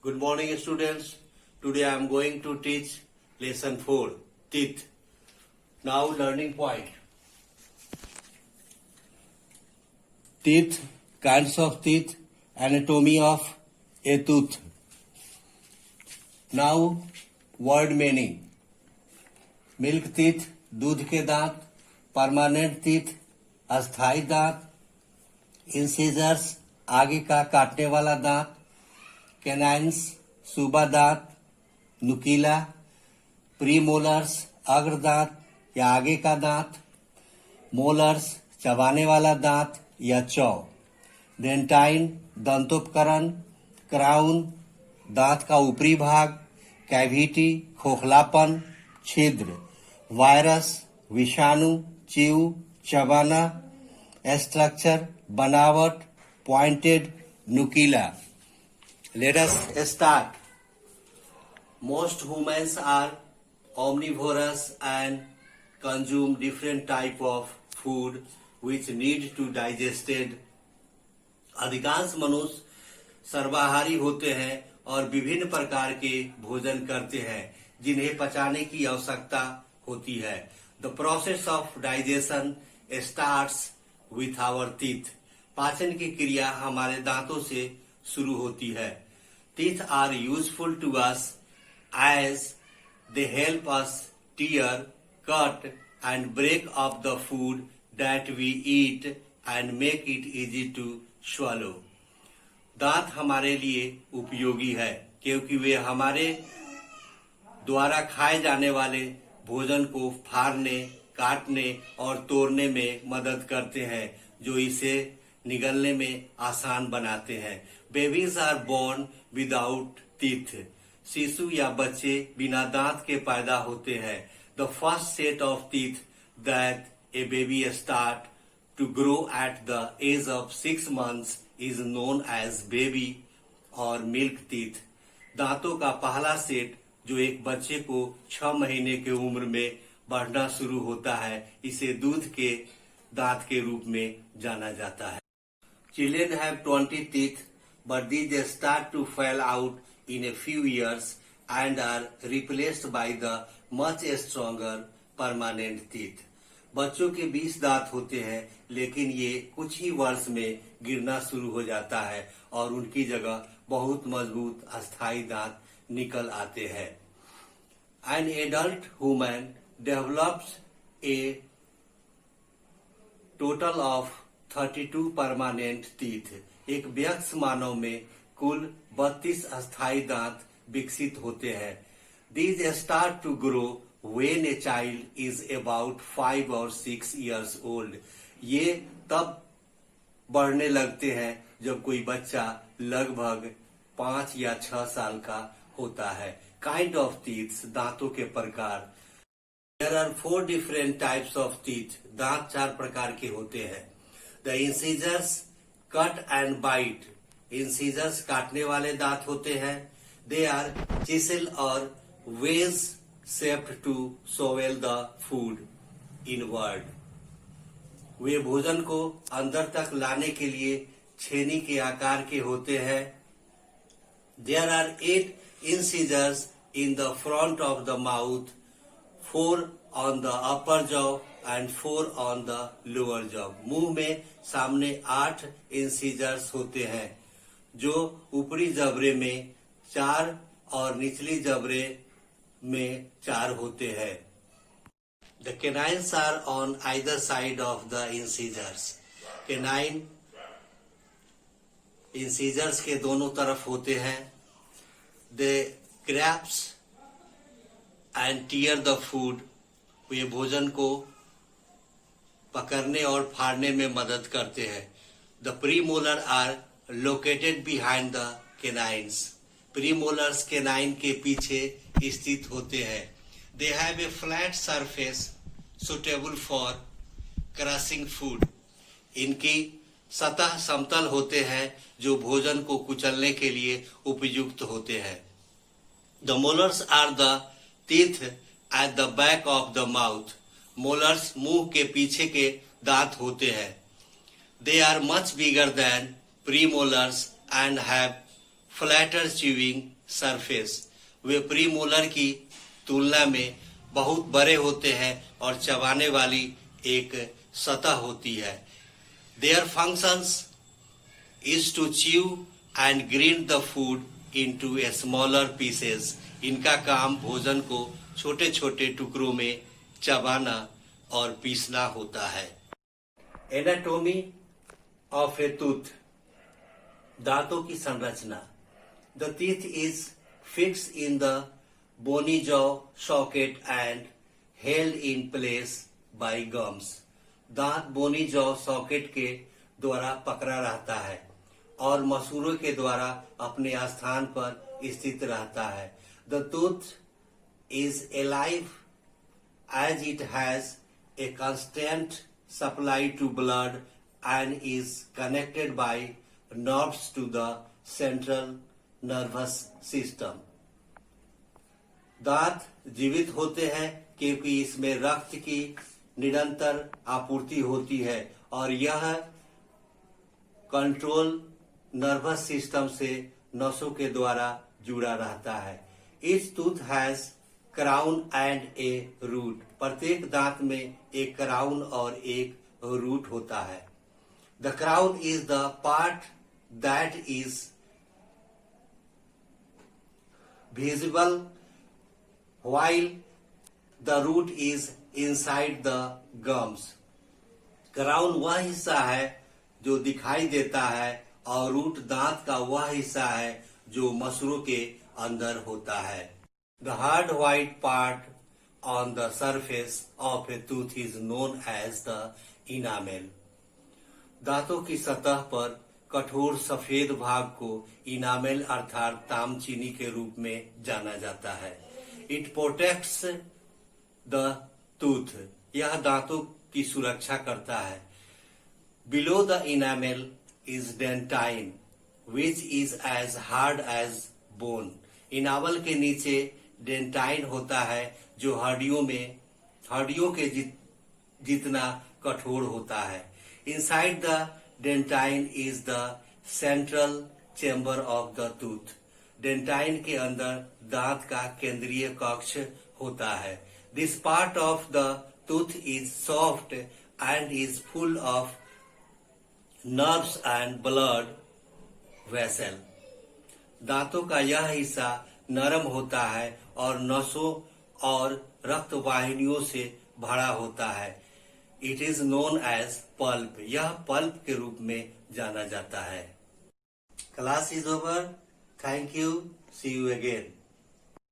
Good morning, students. Today I am going to teach lesson 4, teeth. Now, learning point. Teeth, kinds of teeth, anatomy of a tooth. Now, word meaning. Milk teeth, दूध के दांत. Permanent teeth, अस्थाई दांत. Incisors, आगे का काटने वाला दांत. कैनाइन्स, सूबा दांत. नुकीला. प्रीमोलर्स, अग्र दांत या आगे का दांत. मोलर्स, चबाने वाला दांत या चौ. डेंटाइन, दंतोपकरण. क्राउन, दांत का ऊपरी भाग. कैविटी, खोखलापन, छिद्र. वायरस, विषाणु, चीऊ, चबाना. स्ट्रक्चर, बनावट, पॉइंटेड, नुकीला. Let us start. Most humans are omnivorous and consume different type of food which need to digested. अधिकांश मनुष्य सर्वाहारी होते हैं और विभिन्न प्रकार के भोजन करते हैं जिन्हें पचाने की आवश्यकता होती है. The process of digestion starts with our teeth. पाचन की क्रिया हमारे दांतों से शुरू होती है. Teeth are useful to us as they help us tear, cut and break up the food that we eat and make it easy to swallow. दांत हमारे लिए उपयोगी है क्योंकि वे हमारे द्वारा खाए जाने वाले भोजन को फाड़ने, काटने और तोड़ने में मदद करते हैं जो इसे निगलने में आसान बनाते हैं. Babies are born without teeth. शिशु या बच्चे बिना दांत के पैदा होते हैं. The first set of teeth that a baby start to grow at the age of 6 months is known as baby और मिल्क टीथ. दांतों का पहला सेट जो एक बच्चे को 6 महीने की उम्र में बढ़ना शुरू होता है इसे दूध के दांत के रूप में जाना जाता है. Children have 20 teeth, but these start to fall out in a few years and are replaced by the much stronger permanent teeth. बच्चों के 20 दांत होते हैं लेकिन ये कुछ ही वर्ष में गिरना शुरू हो जाता है और उनकी जगह बहुत मजबूत अस्थायी दांत निकल आते हैं. An adult human develops a total of 32 permanent teeth. एक वयस्क मानव में कुल 32 अस्थायी दांत विकसित होते हैं. These start to grow when a child is about 5 or 6 years old. ये तब बढ़ने लगते हैं जब कोई बच्चा लगभग 5 या 6 साल का होता है. Kind of teeth, दांतों के प्रकार. There are 4 different types of teeth. दांत 4 प्रकार के होते हैं. The incisors cut and bite. Incisors काटने वाले दांत होते हैं. They are chisel or wedge shaped to shovel the food inward. वे भोजन को अंदर तक लाने के लिए छेनी के आकार के होते हैं. There are 8 incisors in the front of the mouth, 4 on the upper jaw and 4 on the lower jaw. मुंह में सामने 8 इंसीजर्स होते हैं जो ऊपरी जबड़े में 4 और निचली जबड़े में 4 होते हैं. The canines are on either side of the incisors. Canine incisors के दोनों तरफ होते हैं. They grasp and tear the food. वे भोजन को पकड़ने और फाड़ने में मदद करते हैं. The premolar are located behind the canines. Premolars canine के पीछे स्थित होते हैं. They have a flat surface suitable for crushing food. इनकी सतह समतल होते हैं जो भोजन को कुचलने के लिए उपयुक्त होते हैं. The molars are the teeth at the back of the mouth. Molars मुंह के पीछे के दांत होते हैं. They are much bigger than premolars and have flatter chewing surface. Way premolar की तुलना में बहुत बड़े होते हैं और चबाने वाली एक सतह होती है। Their functions is to chew and grind the food into a smaller pieces. इनका काम भोजन को छोटे छोटे टुकड़ों में चबाना और पीसना होता है। एनाटोमी ऑफ ए टूथ, दांतों की संरचना। The teeth is fix in the bony jaw socket and held in place by gums. दांत बोनी जॉ सॉकेट के द्वारा पकड़ा रहता है और मसूड़ों के द्वारा अपने स्थान पर स्थित रहता है। The tooth is alive as it has a constant supply to blood and is connected by nerves to the central nervous system. दांत जीवित होते हैं क्योंकि इसमें रक्त की निरंतर आपूर्ति होती है और यह कंट्रोल नर्वस सिस्टम से नसों के द्वारा जुड़ा रहता है। Each tooth has crown and a root. प्रत्येक दांत में एक क्राउन और एक रूट होता है। The crown is the part that is visible while the root is inside the gums. Crown वह हिस्सा है जो दिखाई देता है और रूट दांत का वह हिस्सा है जो मसूड़ों के अंदर होता है। The hard white part on the surface of a tooth is known as the enamel. दांतों की सतह पर कठोर सफेद भाग को इनामेल अर्थात तामचीनी के रूप में जाना जाता है। It protects the tooth. यह दांतों की सुरक्षा करता है। Below the enamel is dentine, which is as hard as bone. Enamel के नीचे डेंटाइन होता है जो हड्डियों के जितना कठोर होता है। Inside the dentine is the central chamber of the tooth. Dentine के अंदर दांत का केंद्रीय कक्ष होता है। This part of the tooth is soft and is full of nerves and blood vessel. दांतों का यह हिस्सा नरम होता है और नसों और रक्त वाहिनियों से भरा होता है। It is known as pulp. यह पल्प के रूप में जाना जाता है। Class is over. Thank you. See you again.